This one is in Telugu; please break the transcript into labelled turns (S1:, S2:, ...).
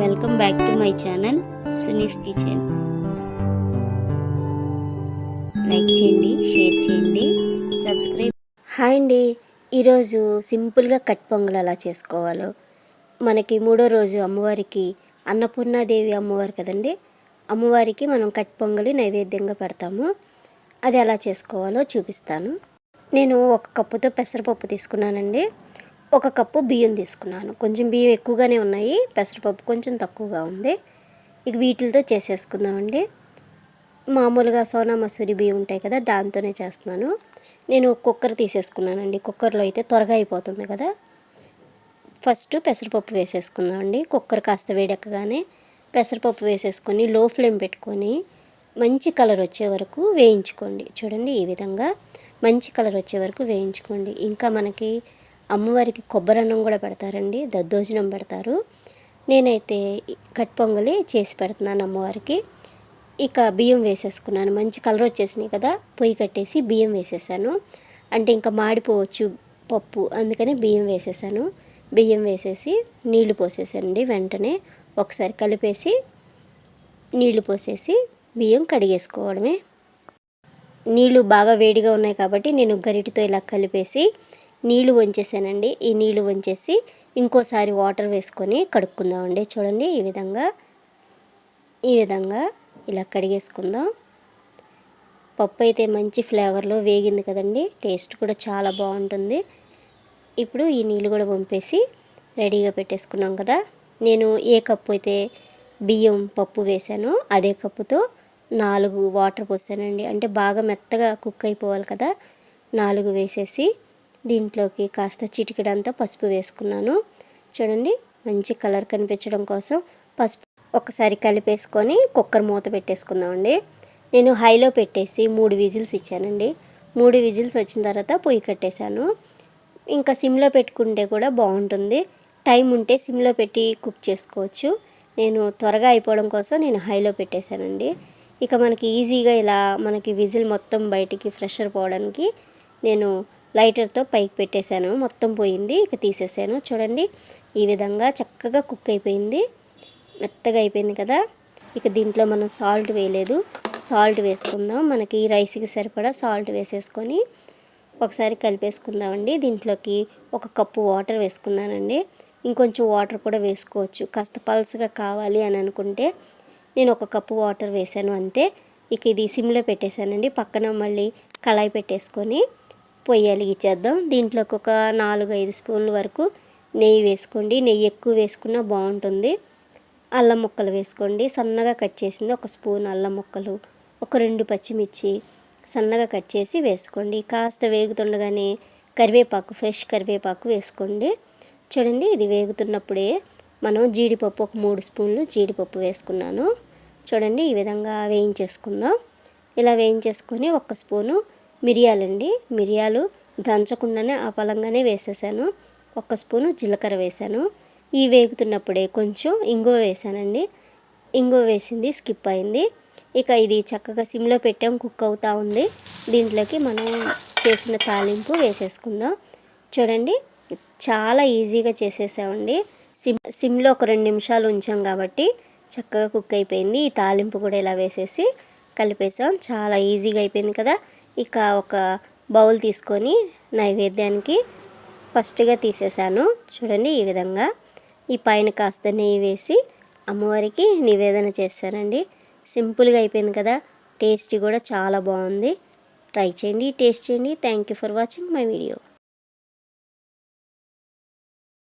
S1: Welcome back to my channel Suni's kitchen. Like చేయండి, షేర్ చేయండి, సబ్స్క్రైబ్.
S2: హాయ్ అండి, ఈరోజు సింపుల్గా కట్ పొంగల్ ఎలా చేసుకోవాలో, మనకి మూడో రోజు అమ్మవారికి అన్నపూర్ణాదేవి అమ్మవారు కదండి, అమ్మవారికి మనం కట్ పొంగలి నైవేద్యంగా పెడతాము. అది ఎలా చేసుకోవాలో చూపిస్తాను. నేను 1 కప్పుతో పెసరపప్పు తీసుకున్నానండి, 1 కప్పు బియ్యం తీసుకున్నాను. కొంచెం బియ్యం ఎక్కువగానే ఉన్నాయి, పెసరపప్పు కొంచెం తక్కువగా ఉంది. ఇక వీటితో చేసేసుకుందామండి. మామూలుగా సోనా మసూరి బియ్యం ఉంటాయి కదా, దాంతోనే చేస్తున్నాను. నేను కుక్కర్ తీసేసుకున్నానండి. కుక్కర్లో అయితే త్వరగా అయిపోతుంది కదా. ఫస్ట్ పెసరపప్పు వేసేసుకుందామండి. కుక్కర్ కాస్త వేడెక్కగానే పెసరపప్పు వేసేసుకొని లో ఫ్లేమ్ పెట్టుకొని మంచి కలర్ వచ్చే వరకు వేయించుకోండి. చూడండి, ఈ విధంగా మంచి కలర్ వచ్చే వరకు వేయించుకోండి. ఇంకా మనకి అమ్మవారికి కొబ్బరన్నం కూడా పెడతారండి, దద్దోజనం పెడతారు. నేనైతే కట్ పొంగలి చేసి పెడుతున్నాను అమ్మవారికి. ఇక బియ్యం వేసేసుకున్నాను. మంచి కలర్ వచ్చేసినాయి కదా, పొయ్యి కట్టేసి బియ్యం వేసేసాను. అంటే ఇంకా మాడిపోవచ్చు పప్పు, అందుకని బియ్యం వేసేసాను. బియ్యం వేసేసి నీళ్లు పోసేసానండి. వెంటనే ఒకసారి కలిపేసి నీళ్లు పోసేసి బియ్యం కడిగేసుకోవడమే. నీళ్లు బాగా వేడిగా ఉన్నాయి కాబట్టి నేను గరిటెతో ఇలా కలిపేసి నీళ్లు వంచేసానండి. ఈ నీళ్లు వంచేసి ఇంకోసారి వాటర్ వేసుకొని కడుక్కుందామండి. చూడండి, ఈ విధంగా ఇలా కడిగేసుకుందాం. పప్పు అయితే మంచి ఫ్లేవర్లో వేగింది కదండి, టేస్ట్ కూడా చాలా బాగుంటుంది. ఇప్పుడు ఈ నీళ్ళు కూడా వంపేసి రెడీగా పెట్టేసుకున్నాం కదా. నేను ఏ కప్పు అయితే బియ్యం పప్పు వేసానో అదే కప్పుతో 4 వాటర్ పోసానండి. అంటే బాగా మెత్తగా కుక్ అయిపోవాలి కదా. 4 వేసేసి దీంట్లోకి కాస్త చిటికెడంతా పసుపు వేసుకున్నాను. చూడండి, మంచి కలర్ కనిపించడం కోసం పసుపు ఒకసారి కలిపేసుకొని కుక్కర్ మూత పెట్టేసుకుందామండి. నేను హైలో పెట్టేసి 3 విజిల్స్ ఇచ్చానండి. 3 విజిల్స్ వచ్చిన తర్వాత పొయ్యి కట్టేశాను. ఇంకా సిమ్లో పెట్టుకుంటే కూడా బాగుంటుంది. టైం ఉంటే సిమ్లో పెట్టి కుక్ చేసుకోవచ్చు. నేను త్వరగా అయిపోవడం కోసం నేను హైలో పెట్టేశానండి. ఇక మనకి ఈజీగా ఇలా మనకి విజిల్ మొత్తం బయటికి ప్రెషర్ పోవడానికి నేను లైటర్తో పైకి పెట్టేశాను. మొత్తం పోయింది, ఇక తీసేసాను. చూడండి, ఈ విధంగా చక్కగా కుక్ అయిపోయింది, మెత్తగా అయిపోయింది కదా. ఇక దీంట్లో మనం సాల్ట్ వేయలేదు, సాల్ట్ వేసుకుందాం. మనకి రైస్కి సరిపడా సాల్ట్ వేసేసుకొని ఒకసారి కలిపేసుకుందామండి. దీంట్లోకి 1 కప్పు వాటర్ వేసుకున్నానండి. ఇంకొంచెం వాటర్ కూడా వేసుకోవచ్చు, కాస్త పల్స్గా కావాలి అని అనుకుంటే. నేను 1 కప్పు వాటర్ వేసాను అంతే. ఇక ఇది సిమ్లో పెట్టేశానండి. పక్కన మళ్ళీ కళాయి పెట్టేసుకొని పొయ్యి వెలిగించేద్దాం. దీంట్లోకి ఒక 4-5 స్పూన్ల వరకు నెయ్యి వేసుకోండి. నెయ్యి ఎక్కువ వేసుకున్నా బాగుంటుంది. అల్లం ముక్కలు వేసుకోండి, సన్నగా కట్ చేసింది 1 స్పూన్ అల్లం ముక్కలు, ఒక 2 పచ్చిమిర్చి సన్నగా కట్ చేసి వేసుకోండి. కాస్త వేగుతుండగానే కరివేపాకు, ఫ్రెష్ కరివేపాకు వేసుకోండి. చూడండి, ఇది వేగుతున్నప్పుడే మనం జీడిపప్పు ఒక 3 స్పూన్లు జీడిపప్పు వేసుకున్నాను. చూడండి, ఈ విధంగా వేయించేసుకుందాం. ఇలా వేయించేసుకొని 1 స్పూను మిరియాలండి, మిరియాలు దంచకుండానే ఆ పలంగానే వేసేసాను. 1 స్పూను జీలకర్ర వేసాను. ఈ వేగుతున్నప్పుడే కొంచెం ఇంగువ వేసానండి. ఇంగువ వేసింది స్కిప్ అయింది. ఇక ఇది చక్కగా సిమ్లో పెట్టాం, కుక్ అవుతూ ఉంది. దీంట్లోకి మనం చేసిన తాలింపు వేసేసుకుందాం. చూడండి, చాలా ఈజీగా చేసేసామండి. సిమ్లో ఒక 2 నిమిషాలు ఉంచాం కాబట్టి చక్కగా కుక్ అయిపోయింది. ఈ తాలింపు కూడా ఇలా వేసేసి కలిపేసాం. చాలా ఈజీగా అయిపోయింది కదా. ఇక ఒక బౌల్ తీసుకొని నైవేద్యానికి ఫస్ట్గా తీసేసాను. చూడండి, ఈ విధంగా ఈ పైన కాస్త నెయ్యి వేసి అమ్మవారికి నివేదన చేశానండి. సింపుల్గా అయిపోయింది కదా, టేస్ట్ కూడా చాలా బాగుంది. ట్రై చేయండి, టేస్ట్ చేయండి. Thank you for watching my video.